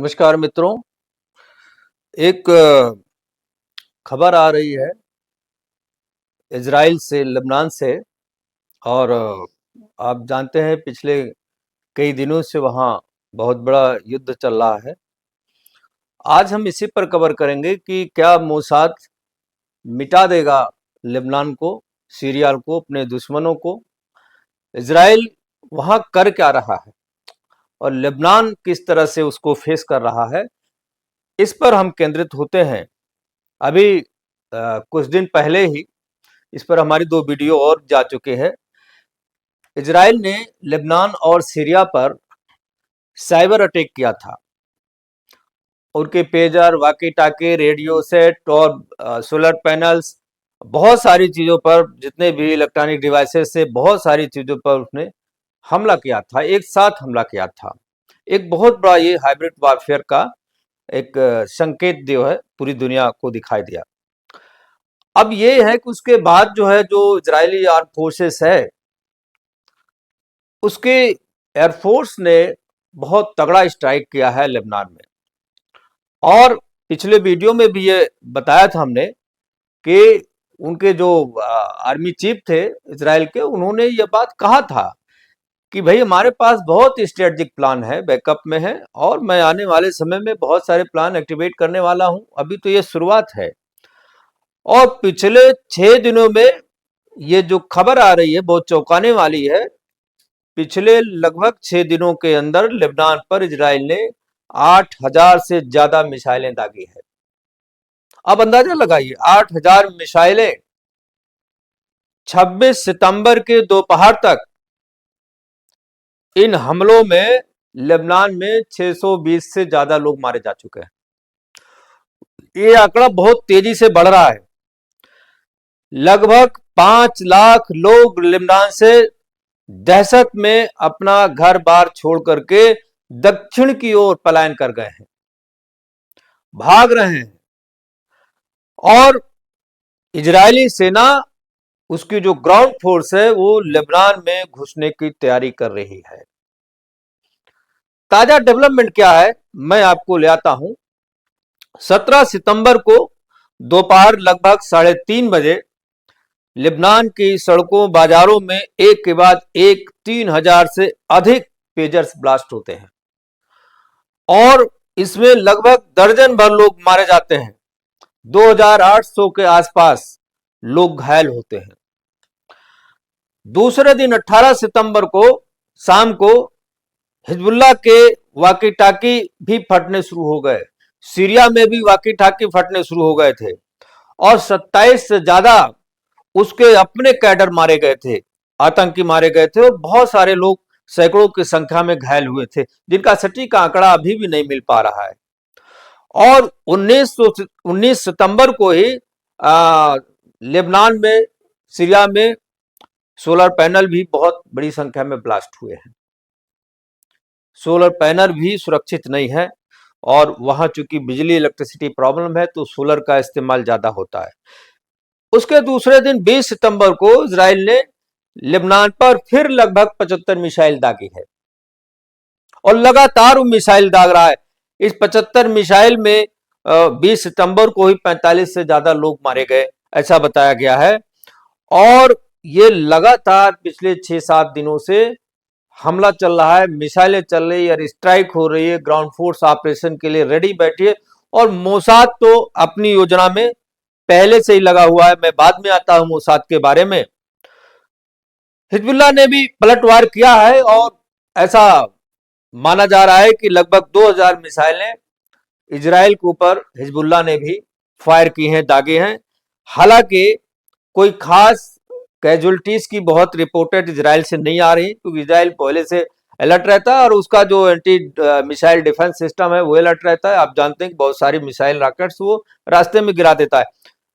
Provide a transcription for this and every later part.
नमस्कार मित्रों। एक खबर आ रही है इजराइल से, लेबनान से। और आप जानते हैं पिछले कई दिनों से वहाँ बहुत बड़ा युद्ध चल रहा है। आज हम इसी पर कवर करेंगे कि क्या मोसाद मिटा देगा लेबनान को, सीरिया को, अपने दुश्मनों को। इजराइल वहाँ कर क्या रहा है और लेबनान किस तरह से उसको फेस कर रहा है, इस पर हम केंद्रित होते हैं। अभी कुछ दिन पहले ही इस पर हमारी 2 वीडियो और जा चुके हैं। इजराइल ने लेबनान और सीरिया पर साइबर अटैक किया था। उनके पेजर, वाकी टाकी, रेडियो सेट और सोलर पैनल्स, बहुत सारी चीजों पर, जितने भी इलेक्ट्रॉनिक डिवाइसेस से, बहुत सारी चीजों पर उसने हमला किया था, एक साथ हमला किया था। एक बहुत बड़ा ये हाइब्रिड वॉरफेयर का एक संकेत जो है पूरी दुनिया को दिखाई दिया। अब ये है कि उसके बाद जो है, जो इजरायली आर्म फोर्सेस है, उसके एयरफोर्स ने बहुत तगड़ा स्ट्राइक किया है लेबनान में। और पिछले वीडियो में भी ये बताया था हमने कि उनके जो आर्मी चीफ थे इजराइल के, उन्होंने ये बात कहा था कि भाई हमारे पास बहुत स्ट्रेटेजिक प्लान है, बैकअप में है, और मैं आने वाले समय में बहुत सारे प्लान एक्टिवेट करने वाला हूं। अभी तो ये शुरुआत है। और पिछले 6 दिनों में ये जो खबर आ रही है बहुत चौंकाने वाली है। पिछले लगभग 6 दिनों के अंदर लेबनान पर इजराइल ने 8,000 से ज्यादा मिसाइलें दागी है। अब अंदाजा लगाइए, 8,000 मिसाइलें 26 सितंबर के दोपहर तक। इन हमलों में लेबनान में 620 से ज्यादा लोग मारे जा चुके हैं। ये आंकड़ा बहुत तेजी से बढ़ रहा है। लगभग 5 लाख लोग लेबनान से दहशत में अपना घर बार छोड़ करके दक्षिण की ओर पलायन कर गए हैं, भाग रहे हैं। और इजरायली सेना, उसकी जो ग्राउंड फोर्स है, वो लेबनान में घुसने की तैयारी कर रही है। ताजा डेवलपमेंट क्या है, मैं आपको ले आता हूं। 17 सितंबर को दोपहर लगभग 3:30 बजे लेबनान की सड़कों, बाजारों में एक के बाद एक 3,000 से अधिक पेजर्स ब्लास्ट होते हैं और इसमें लगभग दर्जन भर लोग मारे जाते हैं। 2,800 के आसपास लोग घायल होते हैं। दूसरे दिन 18 सितंबर को शाम को हिजबुल्लाह के वाकी टाकी भी फटने शुरू हो गए। सीरिया में भी वाकी टाकी फटने शुरू हो गए थे और 27 से ज्यादा उसके अपने कैडर मारे गए थे, आतंकी मारे गए थे, और बहुत सारे लोग सैकड़ों की संख्या में घायल हुए थे, जिनका सटीक आंकड़ा अभी भी नहीं मिल पा रहा है। और 19 सितंबर को ही लेबनान में, सीरिया में सोलर पैनल भी बहुत बड़ी संख्या में ब्लास्ट हुए हैं। सोलर पैनल भी सुरक्षित नहीं है और वहां चूंकि बिजली, इलेक्ट्रिसिटी प्रॉब्लम है, तो सोलर का इस्तेमाल ज्यादा होता है। उसके दूसरे दिन 20 सितंबर को इजराइल ने लेबनान पर फिर लगभग 75 मिसाइल दागी है और लगातार वो मिसाइल दाग रहा है। इस 75 मिसाइल में 20 सितंबर को ही 45 से ज्यादा लोग मारे गए, ऐसा बताया गया है। और ये लगातार पिछले 6-7 दिनों से हमला चल रहा है, मिसाइलें चल रही है, स्ट्राइक हो रही है, ग्राउंड फोर्स ऑपरेशन के लिए रेडी बैठी है। और मोसाद तो अपनी योजना में पहले से ही लगा हुआ है। मैं बाद में आता हूं मोसाद के बारे में। हिजबुल्लाह ने भी पलटवार किया है और ऐसा माना जा रहा है कि लगभग 2,000 मिसाइलें इजराइल के ऊपर हिजबुल्लाह ने भी फायर की हैं, दागे हैं। हालांकि कोई खास कैजुअलिटीज की बहुत रिपोर्टेड इजराइल से नहीं आ रही, क्योंकि इजराइल पहले से अलर्ट रहता है और उसका जो एंटी मिसाइल डिफेंस सिस्टम है वो अलर्ट रहता है। आप जानते हैं कि बहुत सारी मिसाइल रॉकेट्स वो रास्ते में गिरा देता है।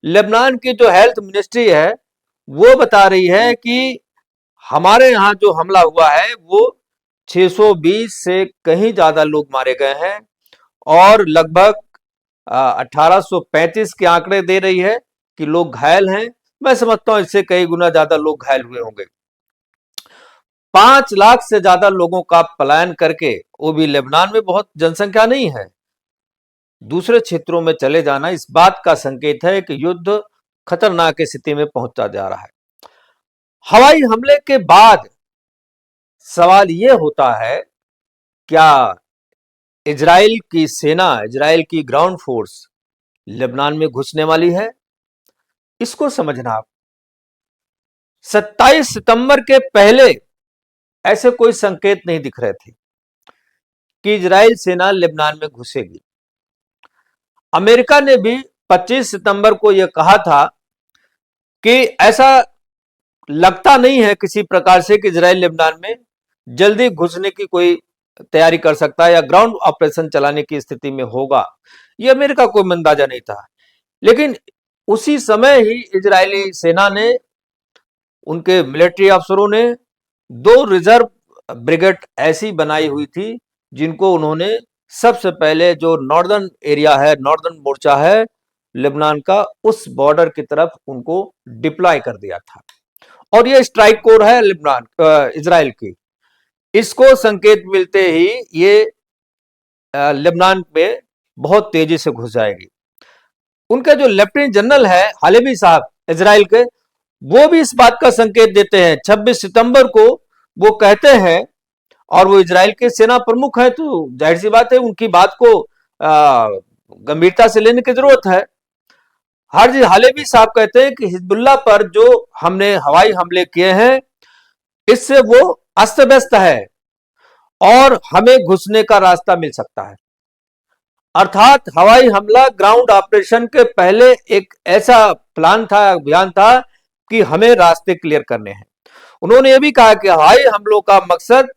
लेबनान की जो हेल्थ मिनिस्ट्री है वो बता रही है कि हमारे यहाँ जो हमला हुआ है वो 620 से कहीं ज्यादा लोग मारे गए हैं और लगभग 1835 के आंकड़े दे रही है कि लोग घायल हैं। मैं समझता हूं इससे कई गुना ज्यादा लोग घायल हुए होंगे। 5 लाख से ज्यादा लोगों का पलायन करके, वो भी लेबनान में बहुत जनसंख्या नहीं है, दूसरे क्षेत्रों में चले जाना इस बात का संकेत है कि युद्ध खतरनाक स्थिति में पहुंचता जा रहा है। हवाई हमले के बाद सवाल यह होता है, क्या इजराइल की सेना, इजराइल की ग्राउंड फोर्स लेबनान में घुसने वाली है? इसको समझना आप। 27 सितंबर के पहले ऐसे कोई संकेत नहीं दिख रहे थे कि इजराइल सेना लेबनान में घुसेगी। अमेरिका ने भी 25 सितंबर को यह कहा था कि ऐसा लगता नहीं है किसी प्रकार से कि इजराइल लेबनान में जल्दी घुसने की कोई तैयारी कर सकता है या ग्राउंड ऑपरेशन चलाने की स्थिति में होगा। यह अमेरिका को अंदाजा नहीं था। लेकिन उसी समय ही इजरायली सेना ने, उनके मिलिट्री अफसरों ने 2 रिजर्व ब्रिगेड ऐसी बनाई हुई थी जिनको उन्होंने सबसे पहले जो नॉर्दर्न एरिया है, नॉर्दर्न मोर्चा है लेबनान का, उस बॉर्डर की तरफ उनको डिप्लॉय कर दिया था। और ये स्ट्राइक कोर है लेबनान इजराइल की। इसको संकेत मिलते ही ये लेबनान में बहुत तेजी से घुस जाएगी। उनके जो लेफ्टिनेंट जनरल है हालेवी साहब इजराइल के, वो भी इस बात का संकेत देते हैं। 26 सितंबर को वो कहते हैं, और वो इजराइल के सेना प्रमुख हैं, तो जाहिर सी बात है उनकी बात को गंभीरता से लेने की जरूरत है। हार्जी हालेवी साहब कहते हैं कि हिजबुल्लाह पर जो हमने हवाई हमले किए हैं, इससे वो अस्त व्यस्त है और हमें घुसने का रास्ता मिल सकता है। अर्थात हवाई हमला ग्राउंड ऑपरेशन के पहले एक ऐसा प्लान था, अभियान था कि हमें रास्ते क्लियर करने हैं। उन्होंने यह भी कहा कि हवाई हमलों का मकसद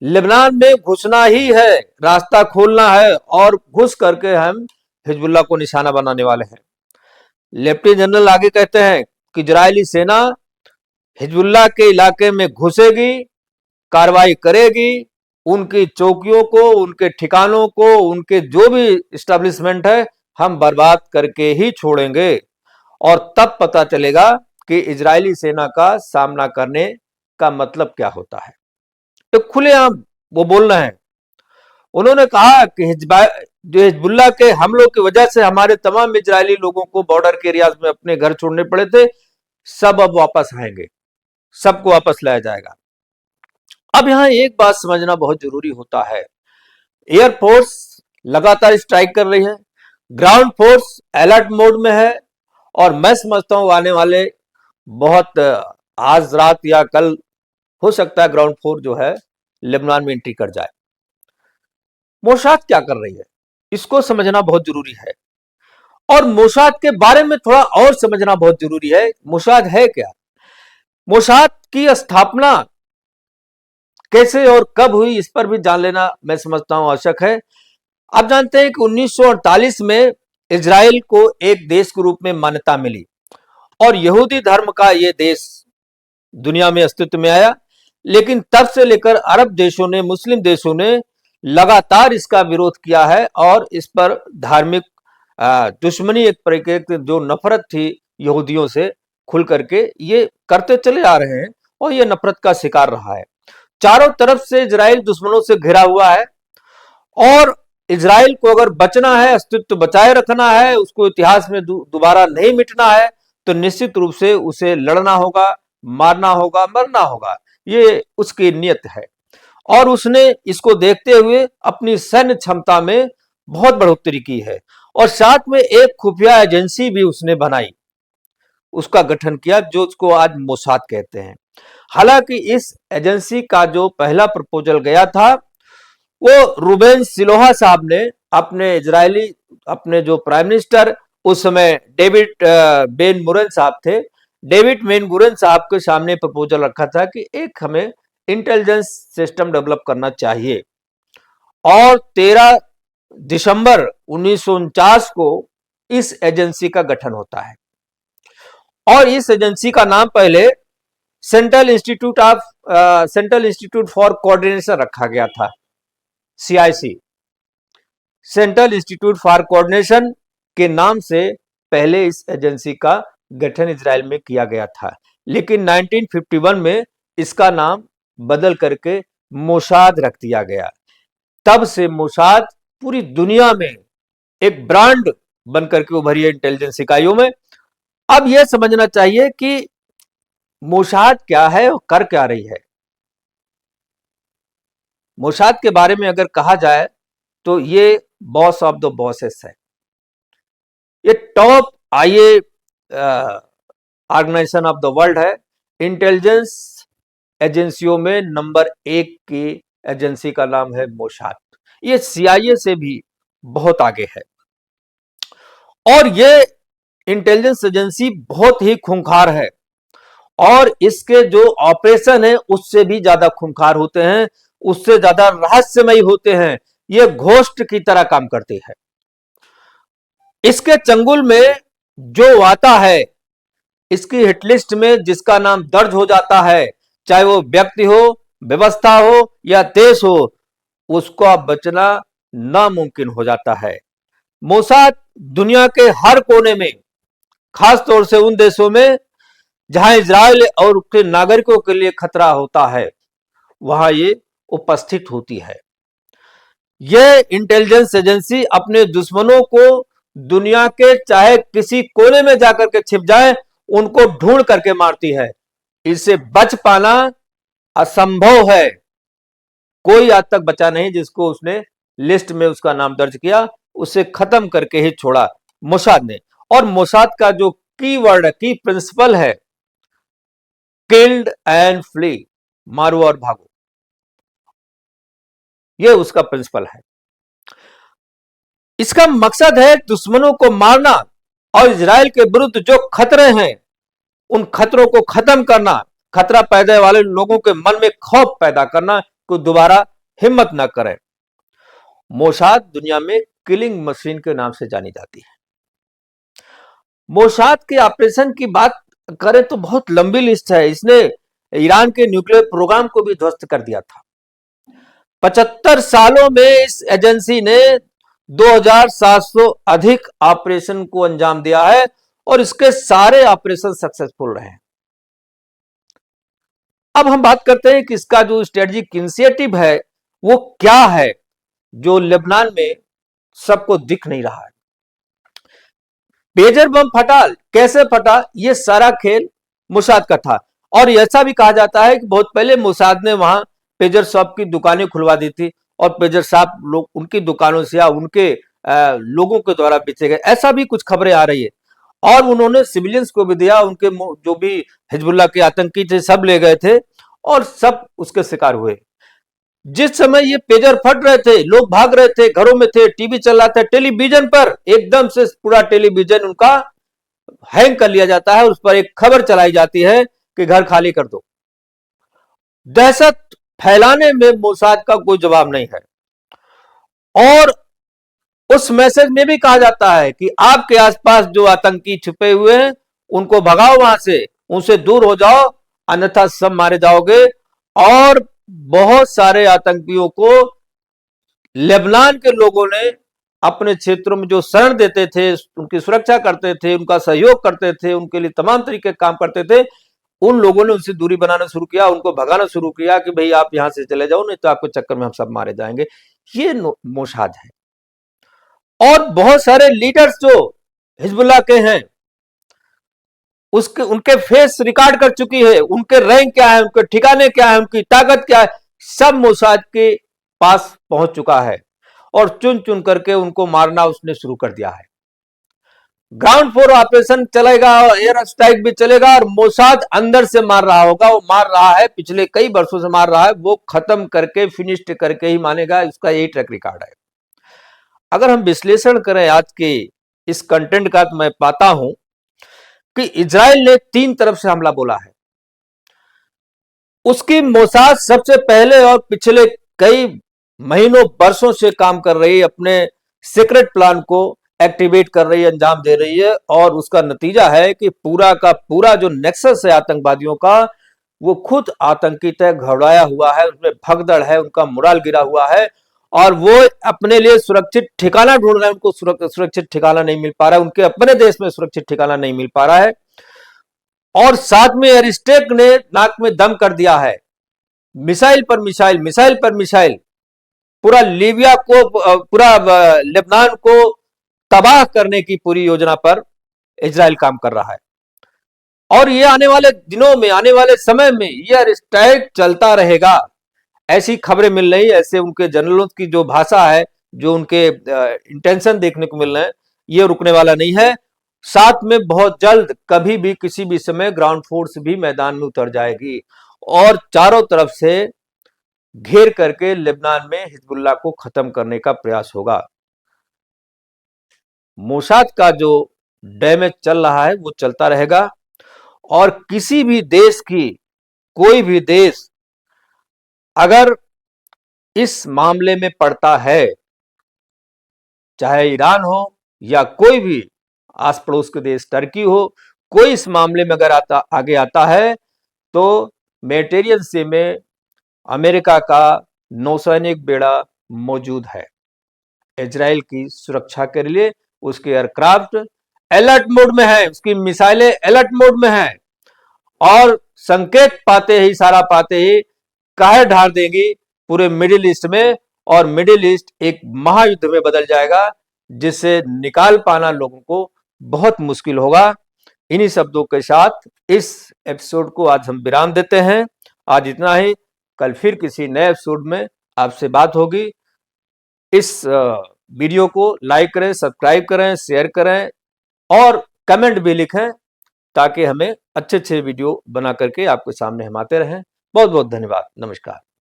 लेबनान में घुसना ही है, रास्ता खोलना है, और घुस करके हम हिजबुल्लाह को निशाना बनाने वाले हैं। लेफ्टिनेंट जनरल आगे कहते हैं कि इजरायली सेना हिजबुल्लाह के इलाके में घुसेगी, कार्रवाई करेगी, उनकी चौकियों को, उनके ठिकानों को, उनके जो भी इस्टेब्लिशमेंट है, हम बर्बाद करके ही छोड़ेंगे। और तब पता चलेगा कि इजरायली सेना का सामना करने का मतलब क्या होता है। तो खुलेआम वो बोल रहे हैं। उन्होंने कहा कि जो हिजबुल्लाह के हमलों की वजह से हमारे तमाम इजरायली लोगों को बॉर्डर के एरियाज में अपने घर छोड़ने पड़े थे, सब अब वापस आएंगे, सबको वापस लाया जाएगा। अब यहां एक बात समझना बहुत जरूरी होता है। एयरफोर्स लगातार स्ट्राइक कर रही है, ग्राउंड फोर्स अलर्ट मोड में है, और मैं समझता हूं आने वाले बहुत आज रात या कल हो सकता है ग्राउंड फोर्स जो है लेबनान में एंट्री कर जाए। मोसाद क्या कर रही है, इसको समझना बहुत जरूरी है। और मोसाद के बारे में थोड़ा और समझना बहुत जरूरी है। मोसाद है क्या? मोसाद की स्थापना कैसे और कब हुई, इस पर भी जान लेना मैं समझता हूं आवश्यक है। आप जानते हैं कि 1948 में इजराइल को एक देश के रूप में मान्यता मिली और यहूदी धर्म का यह देश दुनिया में अस्तित्व में आया। लेकिन तब से लेकर अरब देशों ने, मुस्लिम देशों ने लगातार इसका विरोध किया है और इस पर धार्मिक दुश्मनी, एक प्रकार की जो नफरत थी यहूदियों से, खुल करके ये करते चले आ रहे हैं और ये नफरत का शिकार रहा है। चारों तरफ से इजराइल दुश्मनों से घिरा हुआ है और इजराइल को अगर बचना है, अस्तित्व बचाए रखना है, उसको इतिहास में दोबारा नहीं मिटना है, तो निश्चित रूप से उसे लड़ना होगा, मारना होगा, मरना होगा। ये उसकी नियत है और उसने इसको देखते हुए अपनी सैन्य क्षमता में बहुत बढ़ोतरी की है और साथ में एक खुफिया एजेंसी भी उसने बनाई, उसका गठन किया, जो उसको आज मोसाद कहते हैं। हालांकि इस एजेंसी का जो पहला प्रपोजल गया था वो रूबेन सिलोहा साहब ने अपने जो प्राइम मिनिस्टर उस समय डेविड बेन गुरियन साहब थे, डेविड बेन गुरियन साहब के सामने प्रपोजल रखा था कि एक हमें इंटेलिजेंस सिस्टम डेवलप करना चाहिए। और 13 दिसंबर 1949 को इस एजेंसी का गठन होता है और इस एजेंसी का नाम पहले सेंट्रल इंस्टीट्यूट फॉर कोऑर्डिनेशन रखा गया था, CIC, central institute for coordination के नाम से पहले इस एजेंसी का गठन इजराइल में किया गया था। लेकिन 1951 में इसका नाम बदल करके मोसाद रख दिया गया। तब से मोसाद पूरी दुनिया में एक ब्रांड बनकर के उभरी है इंटेलिजेंस इकाइयों में। अब यह समझना चाहिए कि मोसाद क्या है और कर क्या रही है। मोसाद के बारे में अगर कहा जाए तो ये बॉस ऑफ द बॉसेस है। ये टॉप आईए ऑर्गेनाइजेशन ऑफ द वर्ल्ड है। इंटेलिजेंस एजेंसियों में नंबर 1 की एजेंसी का नाम है मोसाद। ये सीआईए से भी बहुत आगे है और ये इंटेलिजेंस एजेंसी बहुत ही खूंखार है और इसके जो ऑपरेशन है उससे भी ज्यादा खूंखार होते हैं, उससे ज्यादा रहस्यमयी होते हैं। ये घोस्ट की तरह काम करती है। इसके चंगुल में जो आता है, इसकी हिटलिस्ट में जिसका नाम दर्ज हो जाता है, चाहे वो व्यक्ति हो, व्यवस्था हो या देश हो, उसका बचना नामुमकिन हो जाता है। मोसाद दुनिया के हर कोने में, खास तौर से उन देशों में जहां इजराइल और उसके नागरिकों के लिए खतरा होता है, वहां ये उपस्थित होती है। यह इंटेलिजेंस एजेंसी अपने दुश्मनों को दुनिया के चाहे किसी कोने में जाकर के छिप जाए, उनको ढूंढ करके मारती है। इससे बच पाना असंभव है। कोई आज तक बचा नहीं जिसको उसने लिस्ट में उसका नाम दर्ज किया, उसे खत्म करके ही छोड़ा मोसाद ने। और मोसाद का जो कीवर्ड है, की प्रिंसिपल है, किल्ड एंड फ्ली, मारो और भागो, यह उसका प्रिंसिपल है। इसका मकसद है दुश्मनों को मारना और इजराइल के विरुद्ध जो खतरे हैं उन खतरों को खत्म करना, खतरा पैदा वाले लोगों के मन में खौफ पैदा करना कि दोबारा हिम्मत न करें। मोसाद दुनिया में किलिंग मशीन के नाम से जानी जाती है। मोसाद के ऑपरेशन की बात करें तो बहुत लंबी लिस्ट है। इसने ईरान के न्यूक्लियर प्रोग्राम को भी ध्वस्त कर दिया था। 75 सालों में इस एजेंसी ने 2700 अधिक ऑपरेशन को अंजाम दिया है और इसके सारे ऑपरेशन सक्सेसफुल रहे हैं। अब हम बात करते हैं कि इसका जो स्ट्रेटेजिक इनिशिएटिव है वो क्या है, जो लेबनान में सबको दिख नहीं रहा है। पेजर बम फटा, कैसे फटा, ये सारा खेल मोसाद का था। और ऐसा भी कहा जाता है कि बहुत पहले मोसाद ने वहां पेजर शॉप की दुकानें खुलवा दी थी और पेजर शॉप लोग उनकी दुकानों से या उनके लोगों के द्वारा बेचे गए, ऐसा भी कुछ खबरें आ रही है। और उन्होंने सिविलियंस को भी दिया, उनके जो भी हिजबुल्लाह के आतंकी थे सब ले गए थे और सब उसके शिकार हुए। जिस समय ये पेजर फट रहे थे, लोग भाग रहे थे, घरों में थे, टीवी चल रहा था, टेलीविजन पर एकदम से पूरा टेलीविजन उनका हैंग कर लिया जाता है। उस पर एक खबर चलाई जाती है कि घर खाली कर दो। दहशत फैलाने में मोसाद का कोई जवाब नहीं है। और उस मैसेज में भी कहा जाता है कि आपके आसपास जो आतंकी छुपे हुए हैं उनको भगाओ, वहां से उनसे दूर हो जाओ, अन्यथा सब मारे जाओगे। और बहुत सारे आतंकियों को लेबनान के लोगों ने अपने क्षेत्रों में जो शरण देते थे, उनकी सुरक्षा करते थे, उनका सहयोग करते थे, उनके लिए तमाम तरीके के काम करते थे, उन लोगों ने उनसे दूरी बनाना शुरू किया, उनको भगाना शुरू किया कि भाई आप यहां से चले जाओ, नहीं तो आपके चक्कर में हम सब मारे जाएंगे। ये मोसाद है। और बहुत सारे लीडर्स जो हिजबुल्लाह के हैं उसके उनके फेस रिकॉर्ड कर चुकी है, उनके रैंक क्या है, उनके ठिकाने क्या है, उनकी ताकत क्या है, सब मोसाद के पास पहुंच चुका है और चुन चुन करके उनको मारना उसने शुरू कर दिया है। ग्राउंड फ्लोर ऑपरेशन चलेगा, एयर स्ट्राइक भी चलेगा और मोसाद अंदर से मार रहा होगा। वो मार रहा है, पिछले कई वर्षों से मार रहा है, वो खत्म करके फिनिश्ड करके ही मानेगा। इसका यही ट्रैक रिकॉर्ड है। अगर हम विश्लेषण करें आज के इस कंटेंट का, तो मैं पाता हूं कि इजराइल ने 3 तरफ से हमला बोला है। उसकी मोसाद सबसे पहले और पिछले कई महीनों वर्षों से काम कर रही है, अपने सीक्रेट प्लान को एक्टिवेट कर रही है, अंजाम दे रही है। और उसका नतीजा है कि पूरा का पूरा जो नेक्सस है आतंकवादियों का, वो खुद आतंकित है, घबराया हुआ है, उसमें भगदड़ है, उनका मोराल गिरा हुआ है और वो अपने लिए सुरक्षित ठिकाना ढूंढ रहे हैं। उनको सुरक्षित ठिकाना नहीं मिल पा रहा है, उनके अपने देश में सुरक्षित ठिकाना नहीं मिल पा रहा है। और साथ में एरिस्टेक ने नाक में दम कर दिया है, मिसाइल पर मिसाइल, मिसाइल पर मिसाइल, पूरा लीबिया को, पूरा लेबनान को तबाह करने की पूरी योजना पर इजराइल काम कर रहा है। और ये आने वाले दिनों में, आने वाले समय में यह स्ट्राइक चलता रहेगा, ऐसी खबरें मिल रही, ऐसे उनके जनरलों की जो भाषा है, जो उनके इंटेंशन देखने को मिल रहे हैं, ये रुकने वाला नहीं है। साथ में बहुत जल्द कभी भी किसी भी समय ग्राउंड फोर्स भी मैदान में उतर जाएगी और चारों तरफ से घेर करके लेबनान में हिजबुल्लाह को खत्म करने का प्रयास होगा। मोसाद का जो डैमेज चल रहा है वो चलता रहेगा और किसी भी देश की, कोई भी देश अगर इस मामले में पड़ता है, चाहे ईरान हो या कोई भी आस पड़ोस के देश, टर्की हो, कोई इस मामले में अगर आगे आता है तो मेडिटेरियन सी में अमेरिका का नौसैनिक बेड़ा मौजूद है। इजराइल की सुरक्षा के लिए उसके एयरक्राफ्ट अलर्ट मोड में है, उसकी मिसाइलें अलर्ट मोड में हैं और संकेत पाते ही, इशारा पाते ही कहर ढार देंगी पूरे मिडिल ईस्ट में, और मिडिल ईस्ट एक महायुद्ध में बदल जाएगा जिससे निकाल पाना लोगों को बहुत मुश्किल होगा। इन्हीं शब्दों के साथ इस एपिसोड को आज हम विराम देते हैं। आज इतना ही, कल फिर किसी नए एपिसोड में आपसे बात होगी। इस वीडियो को लाइक करें, सब्सक्राइब करें, शेयर करें और कमेंट भी लिखें ताकि हमें अच्छे अच्छे वीडियो बना करके आपके सामने हम आते रहें। बहुत बहुत धन्यवाद। नमस्कार।